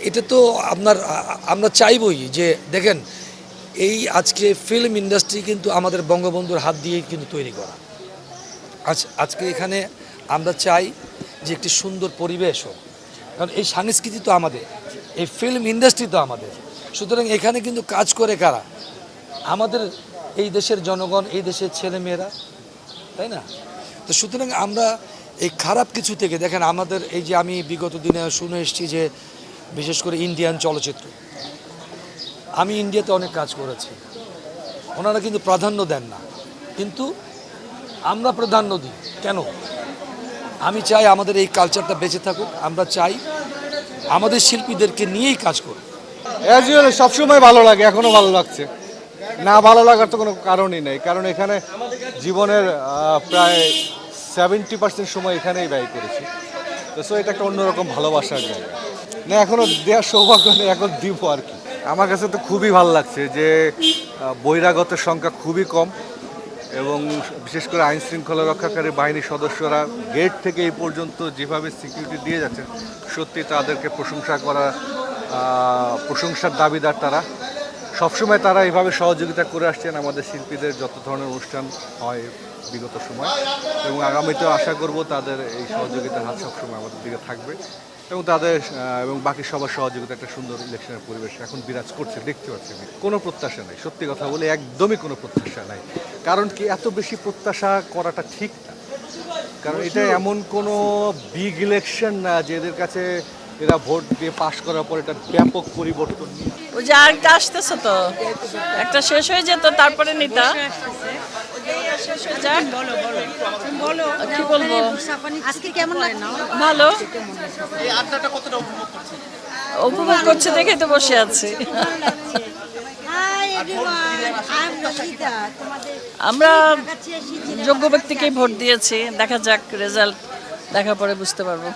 এটা তো আমরা চাইবই যে দেখেন এই আজকে ফিল্ম ইন্ডাস্ট্রি কিন্তু আমাদের বঙ্গবন্ধুর হাত দিয়েই কিন্তু তৈরি করা। আজকে এখানে আমরা চাই যে একটি সুন্দর পরিবেশ হোক, কারণ এই সংস্কৃতি তো আমাদের, এই ফিল্ম ইন্ডাস্ট্রি তো আমাদের। সুতরাং এখানে কিন্তু কাজ করে কারা? আমাদের এই দেশের জনগণ, এই দেশের ছেলেমেয়েরা, তাই না? তো সুতরাং আমরা এই খারাপ কিছু থেকে দেখেন আমাদের এই যে আমি বিগত দিনে শুনে এসেছি যে বিশেষ করে ইন্ডিয়ান চলচ্চিত্র, আমি ইন্ডিয়াতে অনেক কাজ করেছি, ওনারা কিন্তু প্রাধান্য দেন না, কিন্তু আমরা প্রাধান্য দিই কেন? আমি চাই আমাদের এই কালচারটা বেঁচে থাকুক, আমরা চাই আমাদের শিল্পীদেরকে নিয়েই কাজ করুক। অ্যাজ ইউজুয়াল সবসময় ভালো লাগে, এখনও ভালো লাগছে। না ভালো লাগার তো কোনো কারণই নেই, কারণ এখানে জীবনের প্রায় 70% সময় এখানেই ব্যয় করেছি। তো সো এটা একটা অন্যরকম ভালোবাসার জায়গা। না এখনও দেওয়ার সৌভাগ্য নেই, এখন দিব আর কি। আমার কাছে তো খুবই ভালো লাগছে যে বহিরাগতের সংখ্যা খুবই কম, এবং বিশেষ করে আইন শৃঙ্খলা রক্ষাকারী বাহিনীর সদস্যরা গেট থেকে এই পর্যন্ত যেভাবে সিকিউরিটি দিয়ে যাচ্ছেন, সত্যি তাদেরকে প্রশংসার দাবিদার। তারা সবসময় তারা এইভাবে সহযোগিতা করে আসছেন আমাদের শিল্পীদের যত ধরনের অনুষ্ঠান হয় বিগত সময়, এবং আগামীতেও আশা করব তাদের এই সহযোগিতার হাত সবসময় আমাদের দিকে থাকবে, এবং তাদের এবং বাকি সবার সহযোগিতা একটা সুন্দর ইলেকশনের পরিবেশ এখন বিরাজ করছে, দেখতে পাচ্ছি আমি। কোনো প্রত্যাশা নেই, সত্যি কথা বলে একদমই কোনো প্রত্যাশা নাই। কারণ কি, এত বেশি প্রত্যাশা করাটা ঠিক না, কারণ এটা এমন কোনো বিগ ইলেকশন না যে এদের কাছে এরা ভোট দিয়ে পাশ করার পর এটা ব্যাপক পরিবর্তন নিয়ে। ওই যে আরেকটা আসতেছে তো, একটা শেষ হয়ে যেত তারপরে নিতা শেষ হয়ে যাক। কি বলবো, আজকে কেমন লাগে? ভালো উপভোগ করছে দেখে তো বসে আছি। আমরা যোগ্য ব্যক্তিকেই ভোট দিয়েছি, দেখা যাক রেজাল্ট দেখার পরে বুঝতে পারবো।